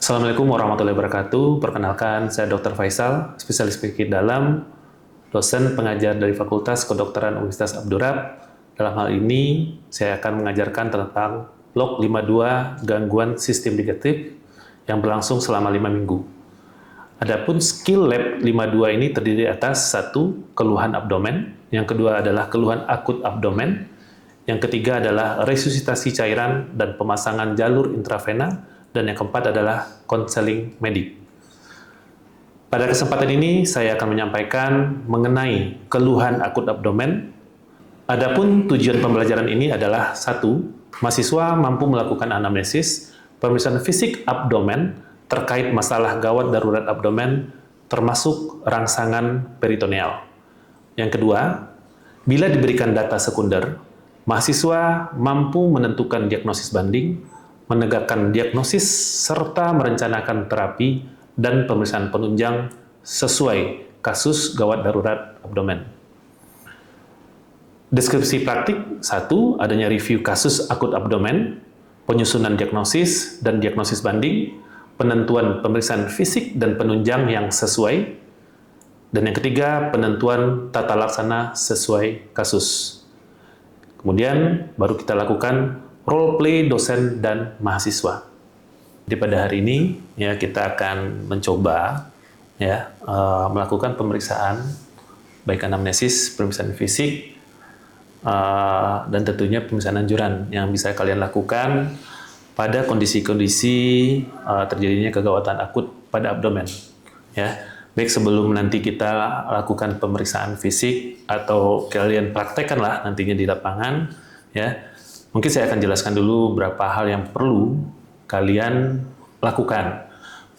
Assalamualaikum warahmatullahi wabarakatuh. Perkenalkan, saya Dr. Faisal, spesialis penyakit dalam, dosen pengajar dari Fakultas Kedokteran Universitas Abdurrahman. Dalam hal ini, saya akan mengajarkan tentang Log 52 gangguan sistem digestif yang berlangsung selama 5 minggu. Adapun skill lab 52 ini terdiri atas 1. Keluhan abdomen, yang kedua adalah keluhan akut abdomen, yang ketiga adalah resusitasi cairan dan pemasangan jalur intravena, dan yang keempat adalah konseling medik. Pada kesempatan ini saya akan menyampaikan mengenai keluhan akut abdomen. Adapun tujuan pembelajaran ini adalah 1. Mahasiswa mampu melakukan anamnesis, pemeriksaan fisik abdomen terkait masalah gawat darurat abdomen termasuk rangsangan peritoneal. Yang kedua, bila diberikan data sekunder, mahasiswa mampu menentukan diagnosis banding, menegakkan diagnosis, serta merencanakan terapi dan pemeriksaan penunjang sesuai kasus gawat darurat abdomen. Deskripsi praktik 1. Adanya review kasus akut abdomen, penyusunan diagnosis dan diagnosis banding, penentuan pemeriksaan fisik dan penunjang yang sesuai, dan yang ketiga, penentuan tata laksana sesuai kasus. Kemudian baru kita lakukan role play dosen dan mahasiswa. Jadi pada hari ini ya kita akan mencoba melakukan pemeriksaan baik anamnesis, pemeriksaan fisik, dan tentunya pemeriksaan anjuran yang bisa kalian lakukan pada kondisi-kondisi terjadinya kegawatan akut pada abdomen. Ya, baik sebelum nanti kita lakukan pemeriksaan fisik atau kalian praktekkanlah nantinya di lapangan, ya. Mungkin saya akan jelaskan dulu beberapa hal yang perlu kalian lakukan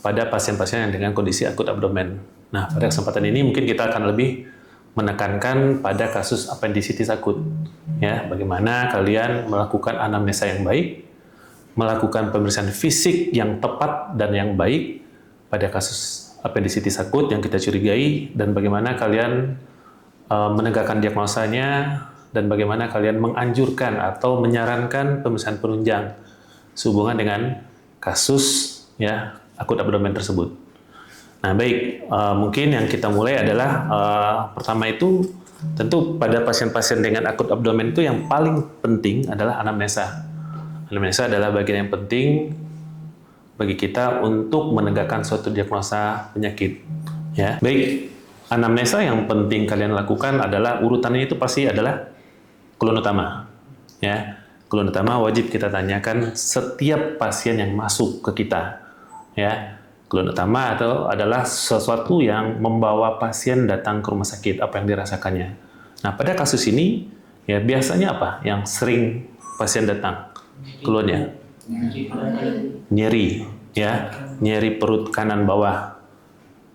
pada pasien-pasien yang dengan kondisi akut abdomen. Nah, pada kesempatan ini mungkin kita akan lebih menekankan pada kasus appendicitis akut. Ya, bagaimana kalian melakukan anamnesa yang baik, melakukan pemeriksaan fisik yang tepat dan yang baik pada kasus appendicitis akut yang kita curigai, dan bagaimana kalian menegakkan diagnosanya, dan bagaimana kalian menganjurkan atau menyarankan pemeriksaan penunjang sehubungan dengan kasus ya akut abdomen tersebut. Nah, baik, mungkin yang kita mulai adalah pertama itu tentu pada pasien-pasien dengan akut abdomen itu yang paling penting adalah anamnesa. Anamnesa adalah bagian yang penting bagi kita untuk menegakkan suatu diagnosa penyakit. Ya, baik, anamnesa yang penting kalian lakukan adalah urutannya itu pasti adalah keluhan utama. Ya, keluhan utama wajib kita tanyakan setiap pasien yang masuk ke kita. Ya, keluhan utama atau adalah sesuatu yang membawa pasien datang ke rumah sakit, apa yang dirasakannya. Nah, pada kasus ini ya biasanya apa yang sering pasien datang keluhannya? Nyeri, ya, nyeri perut kanan bawah.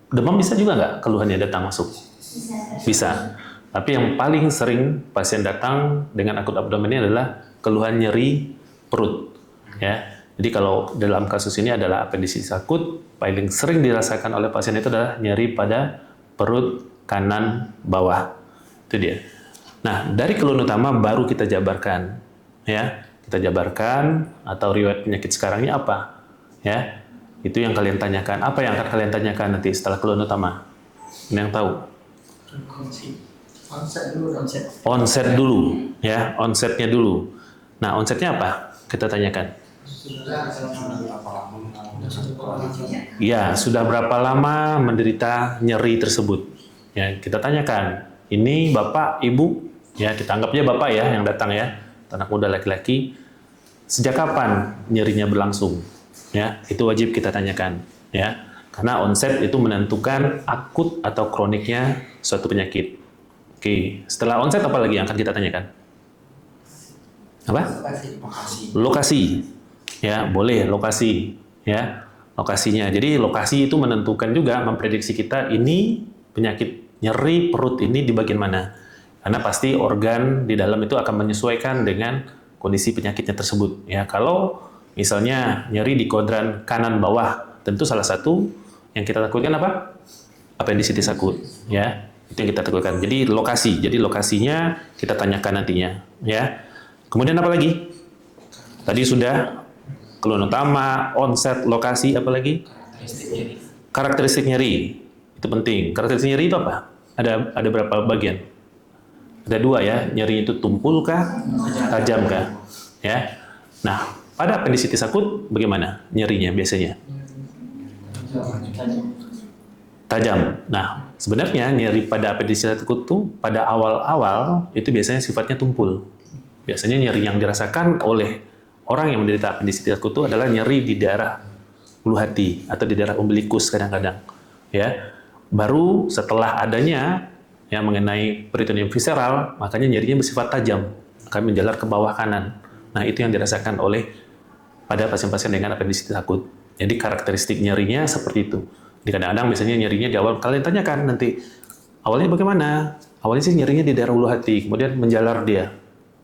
Demam bisa juga nggak keluhannya datang masuk? Bisa. Tapi yang paling sering pasien datang dengan akut abdomen ini adalah keluhan nyeri perut. Ya, jadi kalau dalam kasus ini adalah appendicitis akut, paling sering dirasakan oleh pasien itu adalah nyeri pada perut kanan bawah. Itu dia. Nah, dari keluhan utama baru kita jabarkan, ya. Kita jabarkan atau riwayat penyakit sekarangnya apa, ya. Itu yang kalian tanyakan. Apa yang akan kalian tanyakan nanti setelah keluhan utama? Ini yang tahu? Onset dulu, ya. Onsetnya dulu. Nah, onsetnya apa? Kita tanyakan. Ya, sudah berapa lama menderita nyeri tersebut? Ya, kita tanyakan. Ini Bapak, Ibu, ya kita anggapnya Bapak ya yang datang ya, anak muda laki-laki. Sejak kapan nyerinya berlangsung? Ya, itu wajib kita tanyakan. Ya, karena onset itu menentukan akut atau kroniknya suatu penyakit. Oke, setelah onset apa lagi yang akan kita tanyakan? Apa? Lokasi. Ya, boleh lokasi. Ya, lokasinya. Jadi lokasi itu menentukan juga, memprediksi kita ini penyakit nyeri perut ini di bagian mana. Karena pasti organ di dalam itu akan menyesuaikan dengan kondisi penyakitnya tersebut. Ya, kalau misalnya nyeri di kuadran kanan bawah, tentu salah satu yang kita takutkan apa? Appendicitis akut. Ya, itu yang kita takutkan. Jadi lokasi. Jadi lokasinya kita tanyakan nantinya. Ya. Kemudian apa lagi? Tadi sudah keluhan utama, onset, lokasi, apa lagi? Karakteristik nyeri. Itu penting. Karakteristik nyeri itu apa? Ada berapa bagian? Ada 2 ya. Nyeri itu tumpul kah? Tajam kah? Ya. Nah, pada apendisitis akut bagaimana nyerinya biasanya? Tajam. Nah, sebenarnya nyeri pada apendisitis akut itu pada awal-awal itu biasanya sifatnya tumpul. Biasanya nyeri yang dirasakan oleh orang yang menderita apendisitis akut itu adalah nyeri di daerah ulu hati atau di daerah umbilikus kadang-kadang. Ya. Baru setelah adanya yang mengenai peritoneum visceral, makanya nyerinya bersifat tajam, akan menjalar ke bawah kanan. Nah, itu yang dirasakan oleh pada pasien-pasien dengan apendisitis akut. Jadi karakteristik nyerinya seperti itu. Di kadang-kadang misalnya nyerinya di awal, kalian tanyakan nanti, awalnya bagaimana? Awalnya sih nyerinya di daerah ulu hati, kemudian menjalar dia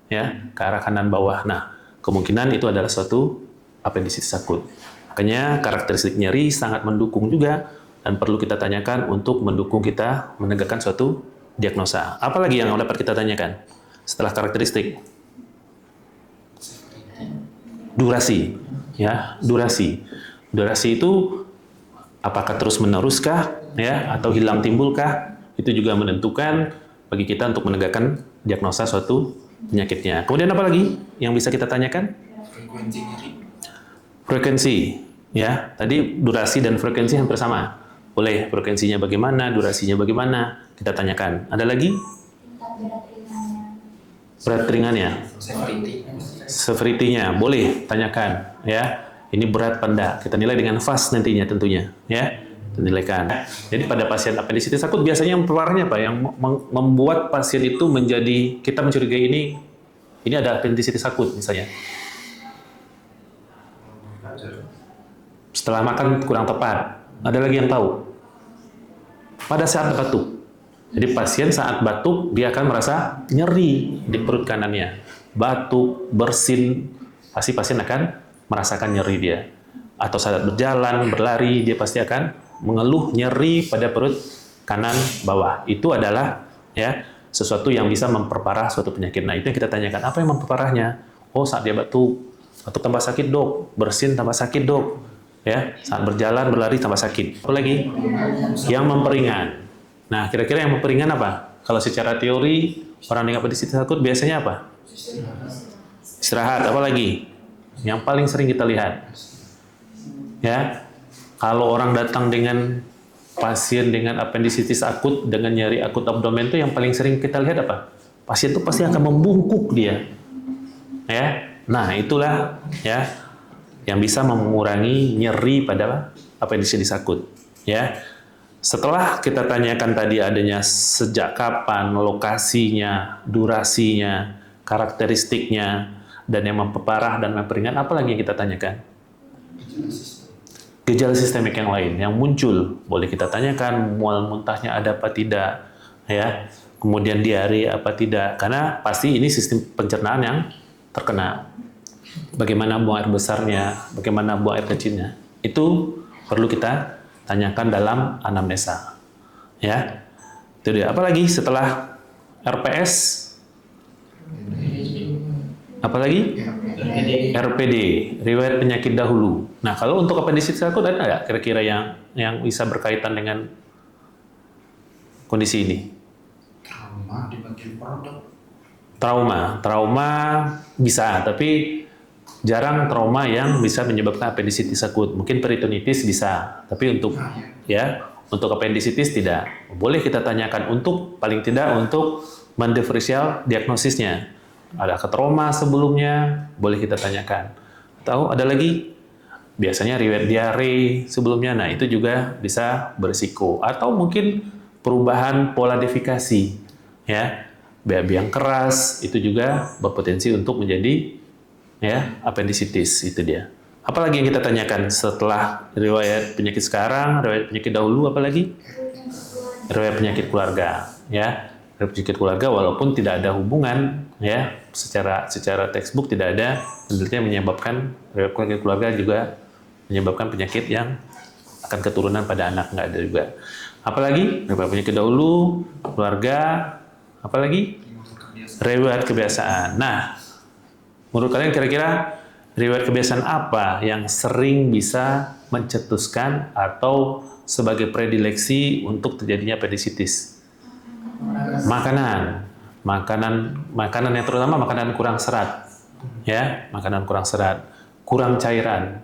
ya ke arah kanan bawah. Nah, kemungkinan itu adalah suatu apendisitis akut. Makanya karakteristik nyeri sangat mendukung juga dan perlu kita tanyakan untuk mendukung kita menegakkan suatu diagnosa. Apalagi yang dapat kita tanyakan setelah karakteristik? Durasi, ya, durasi. Durasi itu apakah terus meneruskah, ya, atau hilang timbulkah? Itu juga menentukan bagi kita untuk menegakkan diagnosa suatu penyakitnya. Kemudian apa lagi yang bisa kita tanyakan? Frekuensi, ya. Tadi durasi dan frekuensi hampir sama. Boleh frekuensinya bagaimana, durasinya bagaimana, kita tanyakan. Ada lagi? Berat ringannya. Severity-nya boleh tanyakan, ya. Ini berat pada kita nilai dengan fast nantinya tentunya, ya. Dinilaikan. Jadi pada pasien apendisitis akut biasanya yang parahnya apa? Yang membuat pasien itu menjadi kita mencurigai ini ada apendisitis akut misalnya. Setelah makan kurang tepat. Ada lagi yang tahu? Pada saat batuk. Jadi pasien saat batuk dia akan merasa nyeri di perut kanannya. Batuk, bersin, pasti pasien akan merasakan nyeri dia. Atau saat berjalan, berlari, dia pasti akan mengeluh nyeri pada perut kanan bawah. Itu adalah ya sesuatu yang bisa memperparah suatu penyakit. Nah, itu yang kita tanyakan. Apa yang memperparahnya? Oh, saat dia batuk tambah sakit, Dok. Bersin tambah sakit, Dok. Ya, saat berjalan, berlari tambah sakit. Apa lagi? Yang memperingan. Nah, kira-kira yang memperingan apa? Kalau secara teori, orang dengan apendisitis akut biasanya apa? Istirahat. Apa lagi? Yang paling sering kita lihat. Ya, kalau orang datang dengan pasien dengan apendisitis akut, dengan nyeri akut abdomen itu yang paling sering kita lihat apa? Pasien itu pasti akan membungkuk dia. Ya. Nah, itulah ya yang bisa mengurangi nyeri pada apendisitis akut. Ya. Setelah kita tanyakan tadi adanya sejak kapan, lokasinya, durasinya, karakteristiknya, dan yang memperparah dan memperingan, apa lagi yang kita tanyakan? Gejala sistemik yang lain yang muncul, boleh kita tanyakan mual muntahnya ada apa tidak, ya. Kemudian diare apa tidak, karena pasti ini sistem pencernaan yang terkena. Bagaimana buang air besarnya, bagaimana buang air kecilnya, itu perlu kita tanyakan dalam anamnesa, ya. Itu dia. Apalagi setelah RPS, apalagi RPD, riwayat penyakit dahulu. Nah, kalau untuk apendisitis akut ada nggak kira-kira yang bisa berkaitan dengan kondisi ini? Trauma di bagian perut. Trauma bisa, tapi jarang trauma yang bisa menyebabkan apendisitis akut. Mungkin peritonitis bisa, tapi untuk untuk apendisitis tidak. Boleh kita tanyakan untuk paling tidak untuk mendiferensial diagnosisnya. Ada trauma sebelumnya, boleh kita tanyakan. Atau ada lagi biasanya riwayat diare sebelumnya. Nah, itu juga bisa berisiko. Atau mungkin perubahan pola defekasi, ya. BAB yang keras itu juga berpotensi untuk menjadi ya apendisitis, itu dia. Apalagi yang kita tanyakan setelah riwayat penyakit sekarang, riwayat penyakit dahulu, apalagi riwayat penyakit keluarga, ya. Riwayat penyakit keluarga walaupun tidak ada hubungan, ya, secara textbook tidak ada penelitian menyebabkan riwayat penyakit keluarga juga menyebabkan penyakit yang akan keturunan pada anak, nggak ada juga. Apalagi riwayat penyakit dahulu, keluarga, apalagi riwayat kebiasaan. Nah, menurut kalian kira-kira Riwayat kebiasaan apa yang sering bisa mencetuskan atau sebagai predileksi untuk terjadinya appendicitis? Makanan yang terutama makanan kurang serat, ya, makanan kurang serat, kurang cairan,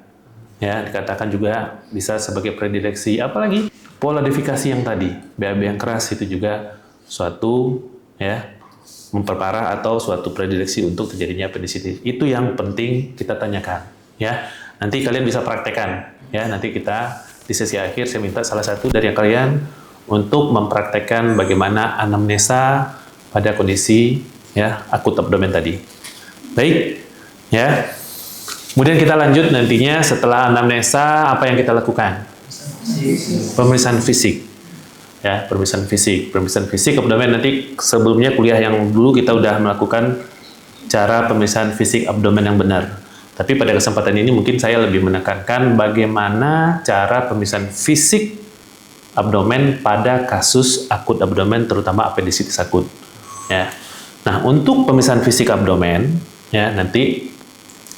ya, dikatakan juga bisa sebagai predileksi. Apalagi pola defekasi yang tadi, BAB yang keras itu juga suatu, ya, memperparah atau suatu predileksi untuk terjadinya appendicitis. Itu yang penting kita tanyakan, ya. Nanti kalian bisa praktekkan, ya. Nanti kita di sesi akhir saya minta salah satu dari kalian untuk mempraktekkan bagaimana anamnesa pada kondisi, ya, akut abdomen tadi. Baik, ya. Kemudian kita lanjut nantinya setelah anamnesa apa yang kita lakukan? Pemeriksaan fisik. Ya, pemeriksaan fisik abdomen. Nanti sebelumnya kuliah yang dulu kita udah melakukan cara pemeriksaan fisik abdomen yang benar. Tapi pada kesempatan ini mungkin saya lebih menekankan bagaimana cara pemeriksaan fisik abdomen pada kasus akut abdomen, terutama appendicitis akut. Ya. Nah, untuk pemeriksaan fisik abdomen, ya, nanti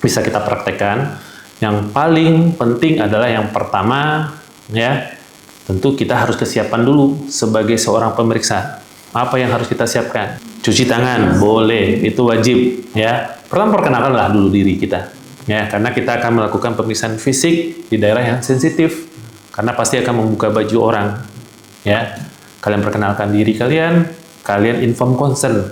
bisa kita praktekkan. Yang paling penting adalah yang pertama, ya, tentu kita harus kesiapan dulu sebagai seorang pemeriksa. Apa yang harus kita siapkan? Cuci tangan, boleh, itu wajib, ya. Pertama perkenalkanlah dulu diri kita, ya, karena kita akan melakukan pemeriksaan fisik di daerah yang sensitif, karena pasti akan membuka baju orang, ya. Kalian perkenalkan diri kalian, kalian inform consent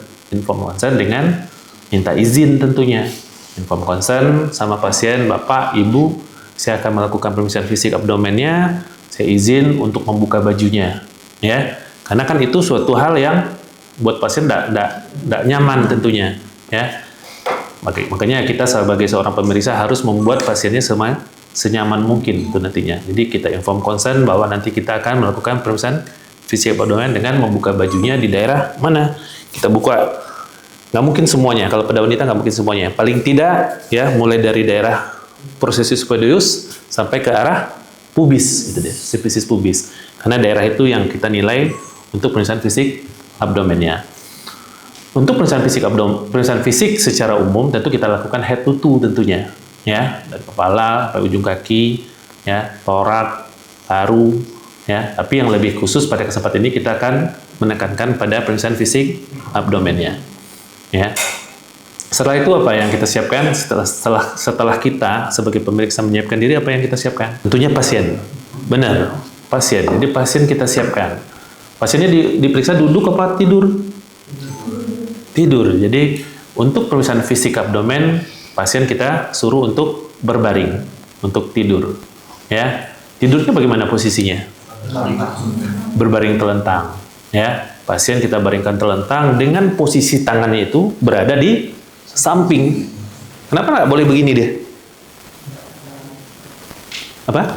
dengan minta izin tentunya. Inform consent sama pasien, Bapak, Ibu, saya akan melakukan pemeriksaan fisik abdomennya. Saya izin untuk membuka bajunya, ya, karena kan itu suatu hal yang buat pasien tidak nyaman tentunya, ya. Makanya kita sebagai seorang pemeriksa harus membuat pasiennya senyaman mungkin itu nantinya. Jadi kita inform consent bahwa nanti kita akan melakukan pemeriksaan fisik abdomen dengan membuka bajunya di daerah mana kita buka. Nggak mungkin semuanya, kalau pada wanita nggak mungkin semuanya. Paling tidak, ya, mulai dari daerah processus psoas sampai ke arah pubis, itu deh, epifisis pubis. Karena daerah itu yang kita nilai untuk pemeriksaan fisik abdomennya. Untuk pemeriksaan fisik secara umum tentu kita lakukan head to toe tentunya, ya, dari kepala sampai ujung kaki, ya, torak, paru, ya. Tapi yang lebih khusus pada kesempatan ini kita akan menekankan pada pemeriksaan fisik abdomennya, ya. Setelah itu apa yang kita siapkan? Setelah kita sebagai pemeriksa menyiapkan diri, apa yang kita siapkan? Tentunya pasien. Benar, pasien. Jadi pasien kita siapkan. Pasiennya diperiksa duduk apa tidur? Tidur. Jadi untuk pemeriksaan fisik abdomen, pasien kita suruh untuk berbaring, untuk tidur. Ya, tidurnya bagaimana posisinya? Berbaring telentang. Ya, pasien kita baringkan telentang dengan posisi tangannya itu berada di samping. Kenapa nggak boleh begini dia? Apa?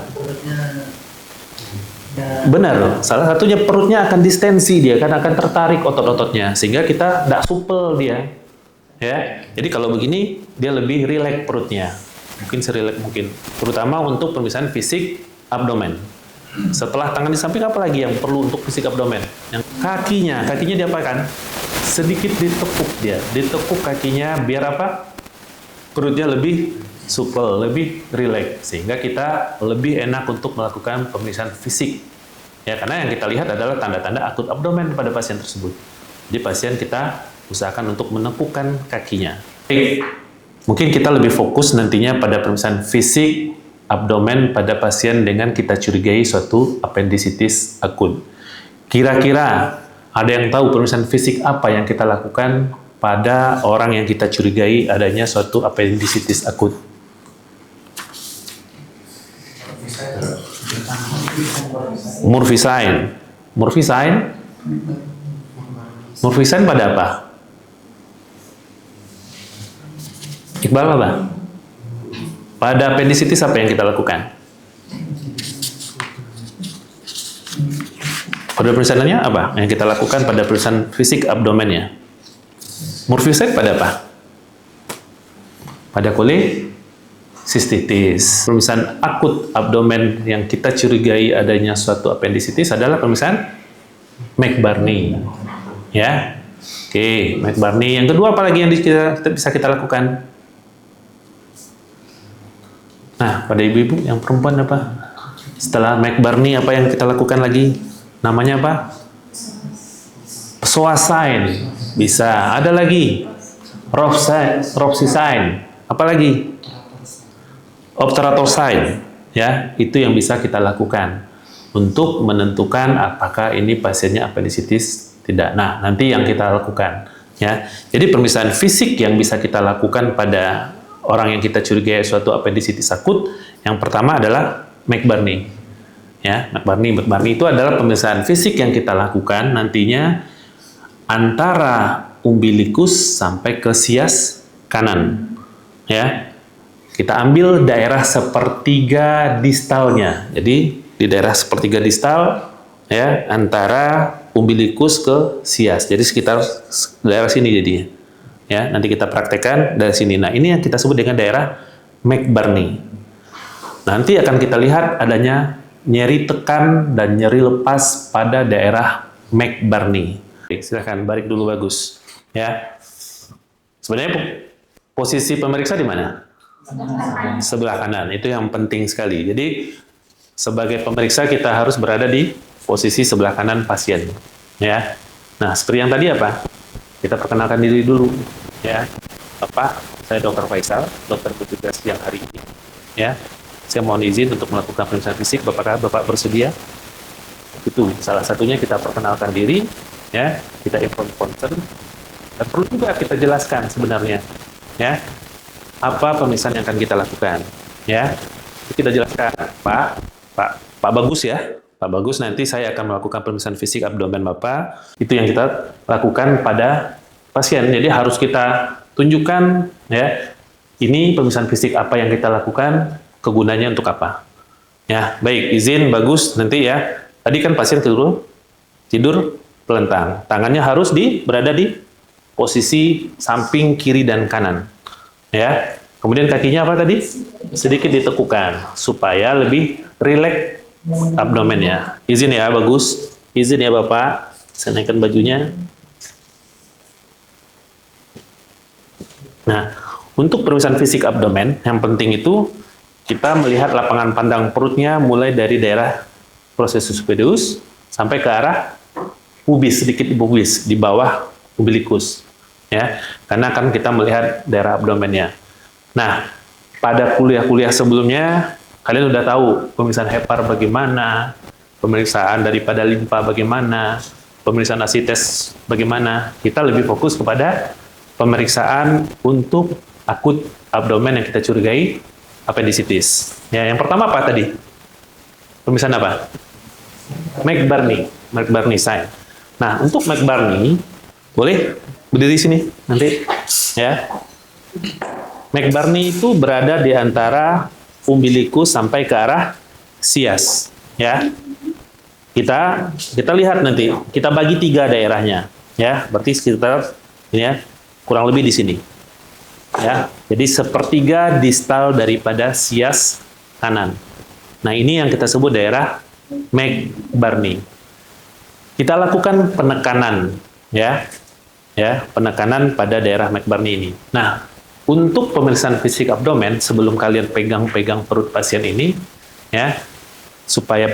Benar. Salah satunya perutnya akan distensi dia, kan akan tertarik otot-ototnya sehingga kita tidak supel dia. Ya. Jadi kalau begini dia lebih rileks perutnya. Mungkin serileks mungkin. Terutama untuk pemeriksaan fisik abdomen. Setelah tangan di samping apa lagi yang perlu untuk fisik abdomen? Yang kakinya diapakan? Sedikit ditekuk kakinya biar apa? Perutnya lebih supel, lebih rileks sehingga kita lebih enak untuk melakukan pemeriksaan fisik. Ya, karena yang kita lihat adalah tanda-tanda akut abdomen pada pasien tersebut. Jadi pasien kita usahakan untuk menepukkan kakinya. Mungkin kita lebih fokus nantinya pada pemeriksaan fisik abdomen pada pasien dengan kita curigai suatu appendicitis akut. Kira-kira ada yang tahu pemeriksaan fisik apa yang kita lakukan pada orang yang kita curigai adanya suatu appendicitis akut? Murfisine. Murfisine pada apa? Iqbal apa? Pada appendicitis apa yang kita lakukan? Pada pemeriksaannya apa yang kita lakukan pada pemeriksaan fisik abdomennya? Murfisine pada apa? Pada kolesistitis. Pemeriksaan akut abdomen yang kita curigai adanya suatu appendicitis adalah pemeriksaan McBurney. Ya, oke, McBurney. Yang kedua apa lagi yang bisa kita lakukan? Nah, pada ibu-ibu yang perempuan apa? Setelah McBurney apa yang kita lakukan lagi? Namanya apa? Psoas-sign. Bisa. Ada lagi. Rofesign. Apa lagi? Obturatorsign. Ya, itu yang bisa kita lakukan untuk menentukan apakah ini pasiennya apendisitis tidak. Nah, nanti yang kita lakukan. Ya, jadi pemeriksaan fisik yang bisa kita lakukan pada orang yang kita curigai suatu apendisitis akut, yang pertama adalah McBurney. Ya, McBurney itu adalah pemeriksaan fisik yang kita lakukan nantinya antara umbilikus sampai ke sias kanan. Ya, kita ambil daerah sepertiga distalnya. Jadi di daerah sepertiga distal, ya, antara umbilikus ke sias. Jadi sekitar daerah sini jadinya. Ya, nanti kita praktekkan dari sini. Nah, ini yang kita sebut dengan daerah McBurney. Nanti akan kita lihat adanya nyeri tekan dan nyeri lepas pada daerah McBurney. Silahkan balik dulu, bagus. Ya, sebenarnya posisi pemeriksa di mana? Sebelah kanan. Itu yang penting sekali. Jadi sebagai pemeriksa kita harus berada di posisi sebelah kanan pasien. Ya. Nah, seperti yang tadi apa? Kita perkenalkan diri dulu, ya. Bapak, saya Dr. Faisal, dokter bertugas siang hari ini. Ya, saya mohon izin untuk melakukan pemeriksaan fisik. Bapak bersedia? Itu salah satunya kita perkenalkan diri, ya. Kita inform concern, dan perlu juga kita jelaskan sebenarnya, ya, apa pemeriksaan yang akan kita lakukan, ya. Kita jelaskan, Pak Bagus ya. Pak Bagus, nanti saya akan melakukan pemeriksaan fisik abdomen Bapak. Itu yang kita lakukan pada pasien. Jadi harus kita tunjukkan, ya, ini pemeriksaan fisik apa yang kita lakukan, kegunaannya untuk apa. Ya, baik, izin Bagus nanti ya. Tadi kan pasien tidur pelentang. Tangannya harus berada di posisi samping kiri dan kanan. Ya. Kemudian kakinya apa tadi? Sedikit ditekukan supaya lebih rileks abdomennya. Izin ya, Bagus. Izin ya, Bapak. Saya naikkan bajunya. Nah, untuk pemeriksaan fisik abdomen, yang penting itu kita melihat lapangan pandang perutnya mulai dari daerah processus pedis sampai ke arah pubis, sedikit di pubis, di bawah umbilikus. Ya, karena kan kita melihat daerah abdomennya. Nah, pada kuliah-kuliah sebelumnya, kalian udah tahu pemeriksaan hepar bagaimana, pemeriksaan daripada limpa bagaimana, pemeriksaan asites bagaimana. Kita lebih fokus kepada pemeriksaan untuk akut abdomen yang kita curigai apendisitis. Ya, yang pertama apa tadi? Pemeriksaan apa? McBurney sign. Nah, untuk McBurney, boleh berdiri sini nanti, ya. McBurney itu berada di antara umbilikus sampai ke arah sias, ya. Kita lihat nanti, kita bagi 3 daerahnya, ya. Berarti sekitar ini ya, kurang lebih di sini. Ya. Jadi sepertiga distal daripada sias kanan. Nah, ini yang kita sebut daerah McBurney. Kita lakukan penekanan, ya. Ya, penekanan pada daerah McBurney ini. Nah, untuk pemeriksaan fisik abdomen, sebelum kalian pegang-pegang perut pasien ini, ya, supaya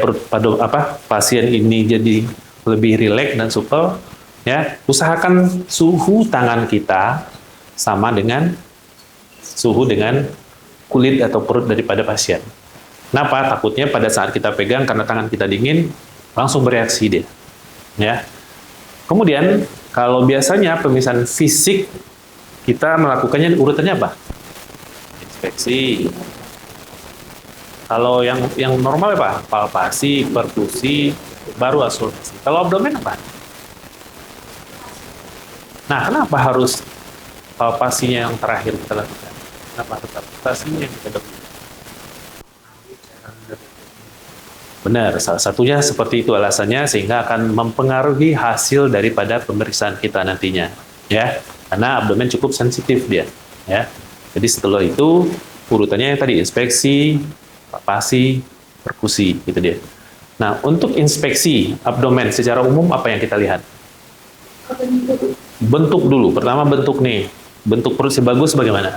pasien ini jadi lebih rileks dan supel, ya, usahakan suhu tangan kita sama dengan suhu dengan kulit atau perut daripada pasien. Kenapa? Takutnya pada saat kita pegang karena tangan kita dingin, langsung bereaksi dia. Ya. Kemudian, kalau biasanya pemeriksaan fisik kita melakukannya urutannya apa? Inspeksi. Kalau yang normal apa? Palpasi, perkusi, baru auskultasi. Kalau abdomen apa? Nah, kenapa harus palpasinya yang terakhir kita lakukan? Kenapa harus palpasinya yang kita lakukan? Benar, salah satunya seperti itu alasannya, sehingga akan mempengaruhi hasil daripada pemeriksaan kita nantinya, ya. Karena abdomen cukup sensitif dia, ya. Jadi setelah itu urutannya yang tadi inspeksi, palpasi, perkusi, gitu dia. Nah, untuk inspeksi abdomen secara umum apa yang kita lihat? Bentuk dulu. Pertama bentuk nih. Bentuk perut si Bagus bagaimana?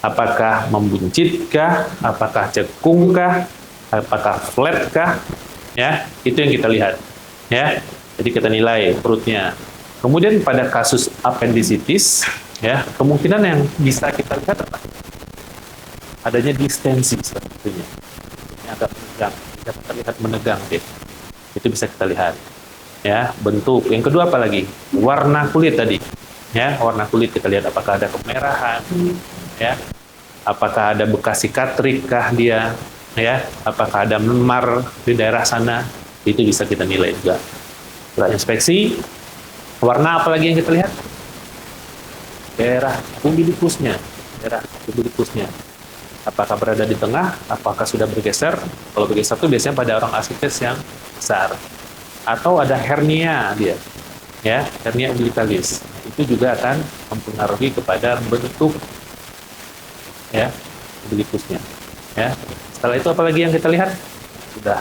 Apakah membuncitkah? Apakah cekungkah? Apakah flatkah? Ya, itu yang kita lihat. Ya, jadi kita nilai perutnya. Kemudian pada kasus appendicitis, ya, kemungkinan yang bisa kita lihat apa? Adanya distensi sebetulnya. Ini agak menegang, bisa terlihat menegang deh. Itu bisa kita lihat. Ya, bentuk. Yang kedua apa lagi? Warna kulit tadi. Ya, warna kulit kita lihat apakah ada kemerahan, ya. Apakah ada bekas sikatrik kah dia, ya. Apakah ada memar di daerah sana, itu bisa kita nilai juga. Setelah inspeksi, warna apa lagi yang kita lihat? Daerah umbilikusnya, apakah berada di tengah, apakah sudah bergeser? Kalau bergeser itu biasanya pada orang asites yang besar, atau ada hernia dia, ya, hernia umbilikalis. Itu juga akan mempengaruhi kepada bentuk, ya, umbilikusnya. Ya. Setelah itu apa lagi yang kita lihat? Sudah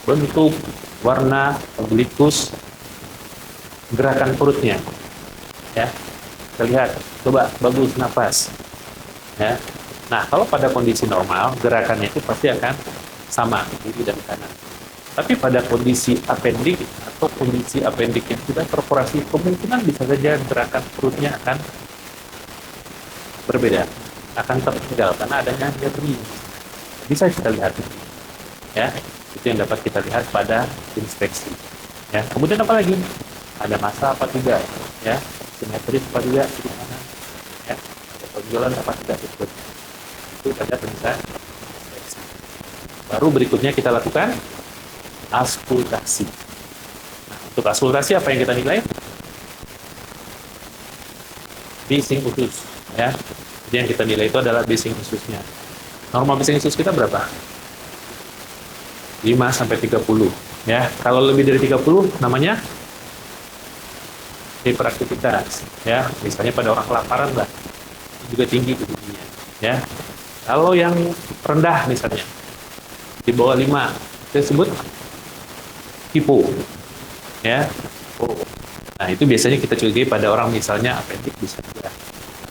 bentuk, warna, umbilikus, gerakan perutnya. Ya. Kita lihat, coba bagus nafas. Ya. Nah, kalau pada kondisi normal, gerakannya itu pasti akan sama, kiri dan kanan. Tapi pada kondisi apendik atau kondisi apendik yang sudah perforasi, kemungkinan bisa saja gerakan perutnya akan berbeda, akan tertinggal karena adanya nyeri. Bisa kita lihat, ya, itu yang dapat kita lihat pada inspeksi. Ya, kemudian apa lagi? Ada massa apa tidak? Ya, simetris apa tidak di mana? Ya, ada tonjolan apa tidak? Itu pada pemeriksaan inspeksi. Baru berikutnya kita lakukan auskultasi. Nah, untuk auskultasi apa yang kita nilai? Bising usus, ya. Jadi yang kita nilai itu adalah bising ususnya. Normal bising usus kita berapa? 5 sampai 30, ya. Kalau lebih dari 30 namanya hiperaktivitas, ya. Misalnya pada orang kelaparan lah, juga tinggi kebutuhannya, ya. Kalau yang rendah misalnya di bawah 5, kita sebut hipo, ya. Oh. Nah, itu biasanya kita curigai pada orang misalnya apendik bisa juga,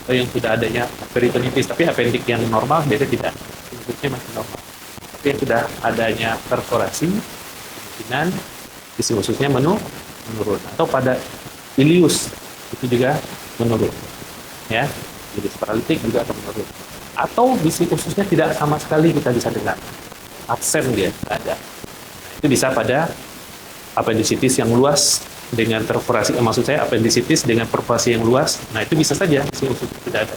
atau yang sudah adanya peritonitis, tapi apendik yang normal biasanya tidak, bentuknya masih normal. Tapi yang sudah adanya perforasi, kemungkinan bising ususnya menurun, atau pada ileus itu juga menurun, ya. Jadi paralitik juga akan menurun, atau bising ususnya tidak sama sekali kita bisa dengar, absen dia, tidak ada. Nah, itu bisa pada appendicitis yang luas dengan perforasi, maksud saya appendicitis dengan perforasi yang luas. Nah, itu bisa saja bising ususnya tidak ada,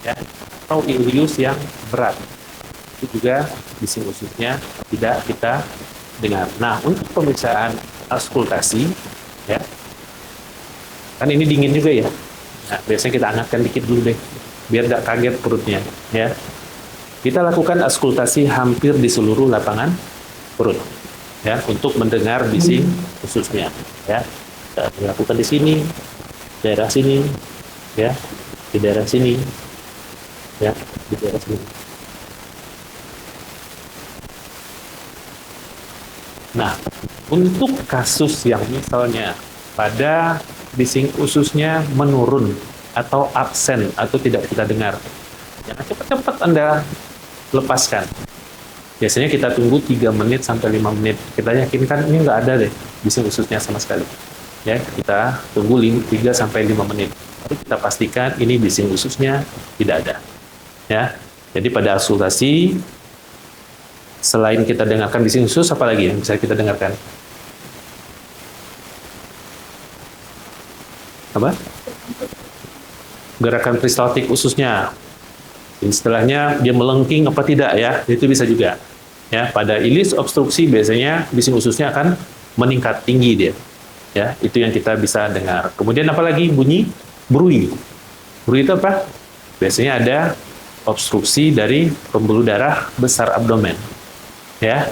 ya. Atau ileus yang berat, itu juga bising ususnya tidak kita dengar. Nah, untuk pemeriksaan auskultasi, ya, kan ini dingin juga ya. Nah, biasanya kita hangatkan dikit dulu deh, biar nggak kaget perutnya, ya. Kita lakukan auskultasi hampir di seluruh lapangan perut, ya, untuk mendengar bising ususnya, ya. Kita lakukan di sini, daerah sini, ya, di daerah sini, ya, di daerah sini. Nah, untuk kasus yang misalnya pada bising ususnya menurun atau absen atau tidak kita dengar, jangan cepat-cepat Anda lepaskan. Biasanya kita tunggu 3 menit sampai 5 menit. Kita yakinkan ini nggak ada deh bising ususnya sama sekali. Ya, kita tunggu 3 sampai 5 menit. Lalu kita pastikan ini bising ususnya tidak ada. Ya. Jadi pada auskultasi, selain kita dengarkan bising usus, apa lagi yang bisa kita dengarkan? Apa? Gerakan peristaltik ususnya. Istilahnya dia melengking apa tidak, ya, itu bisa juga. Ya, pada ileus obstruksi biasanya bising ususnya akan meningkat tinggi dia. Ya, itu yang kita bisa dengar. Kemudian apa lagi? Bunyi bruit. Bruit itu apa? Biasanya ada obstruksi dari pembuluh darah besar abdomen. Ya.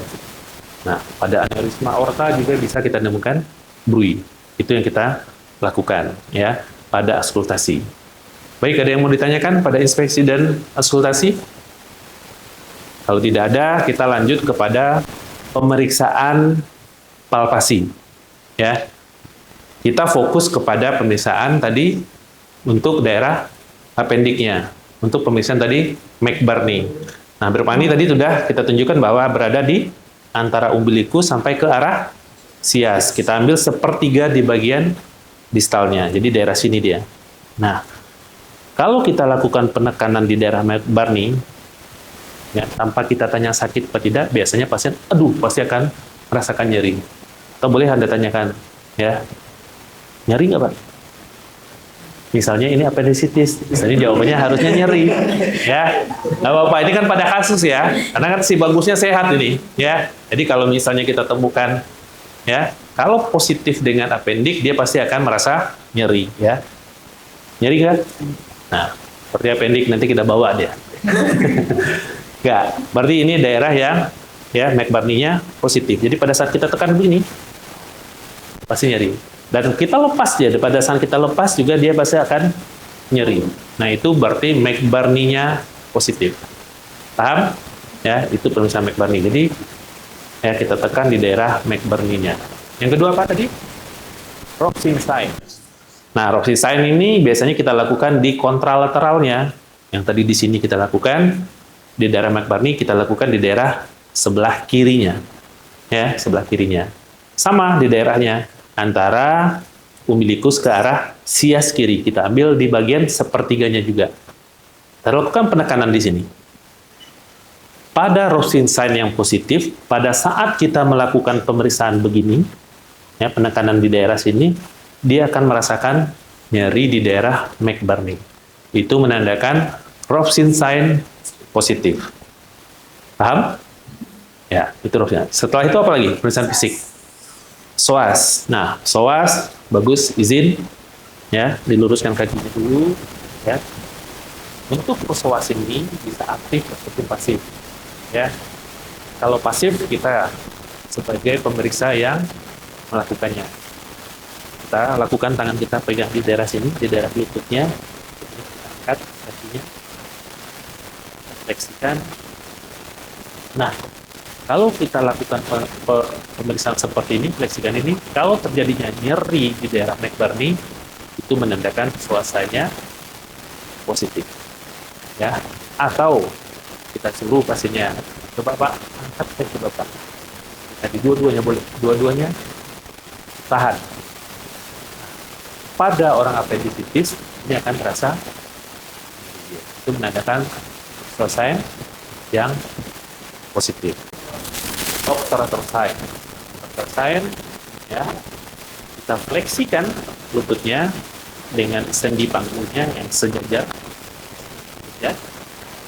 Nah, pada aneurisma aorta juga bisa kita temukan bruit. Itu yang kita lakukan, ya, pada auskultasi. Baik, ada yang mau ditanyakan pada inspeksi dan auskultasi? Kalau tidak ada, kita lanjut kepada pemeriksaan palpasi. Ya, kita fokus kepada pemeriksaan tadi untuk daerah appendiknya. untuk pemeriksaan tadi McBurney. Nah, Berpani tadi sudah kita tunjukkan bahwa berada di antara umbilikus sampai ke arah sias. Kita ambil sepertiga di bagian distalnya. Jadi daerah sini dia. Nah, kalau kita lakukan penekanan di daerah McBurney, ya, tanpa kita tanya sakit atau tidak, biasanya pasien, aduh, pasti akan merasakan nyeri. Atau boleh Anda tanyakan, ya, nyeri nggak Pak? Misalnya ini appendicitis, misalnya jawabannya harusnya nyeri, ya. Nggak apa-apa, ini kan pada kasus ya, karena kan si bagusnya sehat ini, ya. Jadi kalau misalnya kita temukan, ya, kalau positif dengan appendik, dia pasti akan merasa nyeri, ya. Nyeri nggak? Nah, seperti appendik nanti kita bawa dia. Nggak, berarti ini daerah yang, ya, McBurney-nya positif. Jadi pada saat kita tekan begini, pasti nyeri. Dan kita lepas dia, pada saat kita lepas juga dia pasti akan nyeri. Nah, itu berarti McBurney-nya positif. Paham? Ya, itu pemeriksaan McBurney. Jadi, ya, kita tekan di daerah McBurney-nya. Yang kedua apa tadi? Roxin sign. Nah, Roxin sign ini biasanya kita lakukan di kontralateralnya. Yang tadi di sini kita lakukan, di daerah McBurney kita lakukan di daerah sebelah kirinya. Ya, sebelah kirinya. Sama di daerahnya. Antara umbilikus ke arah sias kiri. Kita ambil di bagian sepertiganya juga. Kita lakukan penekanan di sini. Pada Roxin sign yang positif, pada saat kita melakukan pemeriksaan begini, ya, penekanan di daerah sini, dia akan merasakan nyeri di daerah McBurney. Itu menandakan Roxin sign positif. Paham? Ya, itu Roxin. Setelah itu apa lagi? Pemeriksaan fisik. SOAS. Nah, SOAS bagus, izin, ya, diluruskan kakinya dulu, ya. Untuk SOAS ini bisa aktif ataupun pasif, ya. Kalau pasif kita sebagai pemeriksa yang melakukannya. Kita lakukan, tangan kita pegang di daerah sini, di daerah lututnya, kita angkat kakinya, fleksikan. Nah, kalau kita lakukan pemeriksaan seperti ini, fleksikan ini, kalau terjadinya nyeri di daerah McBurney, itu menandakan suasananya positif. Ya, atau kita suruh pasiennya, coba Pak, angkat kaki Bapak. Jadi dua-duanya boleh, dua-duanya tahan. Pada orang appendicitis, ini akan terasa, itu menandakan suasana yang positif. Obturator sign, ya, kita fleksikan lututnya dengan sendi panggungnya yang sejajar,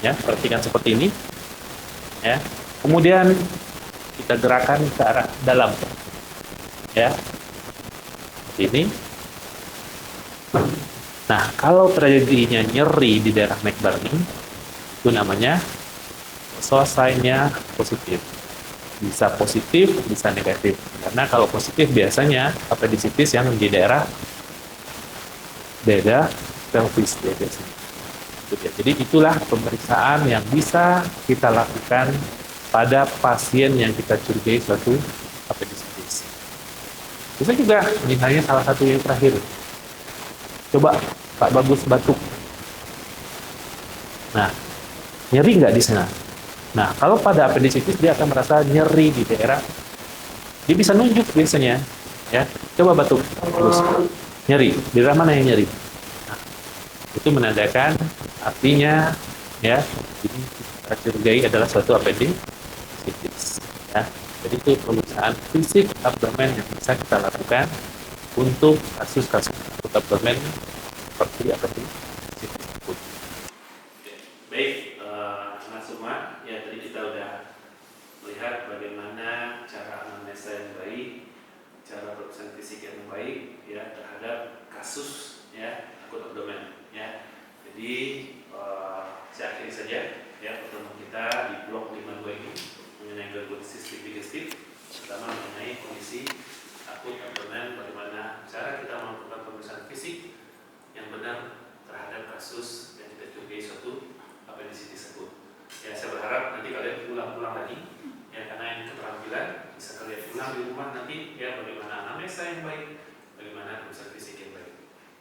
ya, perhatikan seperti ini, ya. Kemudian kita gerakan ke arah dalam, ya, seperti ini. Nah, kalau terjadinya nyeri di daerah McBurney, itu namanya suasananya positif. Bisa positif, bisa negatif. Karena kalau positif biasanya appendicitis yang di daerah pelvis biasanya. Jadi itulah pemeriksaan yang bisa kita lakukan pada pasien yang kita curigai suatu appendicitis. Bisa juga, misalnya salah satu yang terakhir. Coba Pak Bagus batuk. Nah, nyeri nggak di sana? Nah, kalau pada appendicitis dia akan merasa nyeri di daerah, dia bisa nunjuk biasanya, ya. Coba batuk, terus nyeri. Di daerah mana yang nyeri? Nah, itu menandakan artinya, ya, ini kita curigai adalah suatu appendicitis. Ya. Jadi itu pemeriksaan fisik abdomen yang bisa kita lakukan untuk kasus-kasus abdomen seperti appendicitis. Baik, teman semua, ya tadi kita udah melihat bagaimana cara anamnesa yang baik, cara pemeriksaan fisik yang baik, ya, terhadap kasus, ya, akut abdomen, ya. Jadi saya akhiri saja, ya, pertemuan kita di blok 52 ini mengenai gangguan sistem digestif, pertama mengenai kondisi akut abdomen, bagaimana cara kita melakukan pemeriksaan fisik yang benar terhadap kasus yang kita curigai suatu appendicitis tersebut. Ya, saya berharap nanti kalian ulang-ulang lagi, ya, karena ini keterampilan bisa kalian ulang di rumah nanti, ya, bagaimana anamnesa yang baik, bagaimana pemeriksaan fisik yang baik.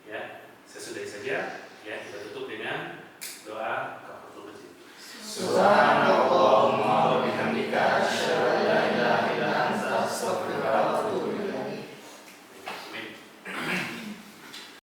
Ya, sesudah saja, ya, kita tutup dengan Doa kafatul masjid. Doa